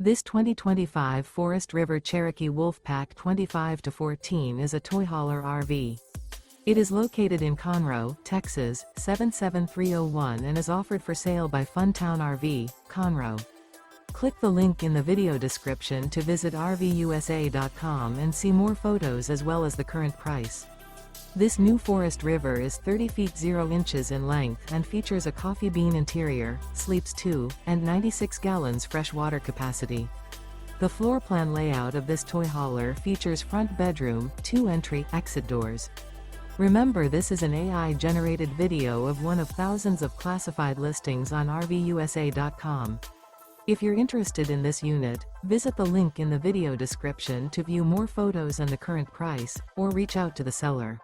This 2025 Forest River Cherokee Wolfpack 25-14 is a toy hauler RV. It is located in Conroe, Texas, 77301 and is offered for sale by Funtown RV, Conroe. Click the link in the video description to visit RVUSA.com and see more photos as well as the current price. This new Forest River is 30 feet 0 inches in length and features a coffee bean interior, sleeps 2, and 96 gallons fresh water capacity. The floor plan layout of this toy hauler features front bedroom, 2 entry/exit doors. Remember, this is an AI-generated video of one of thousands of classified listings on RVUSA.com. If you're interested in this unit, visit the link in the video description to view more photos and the current price, or reach out to the seller.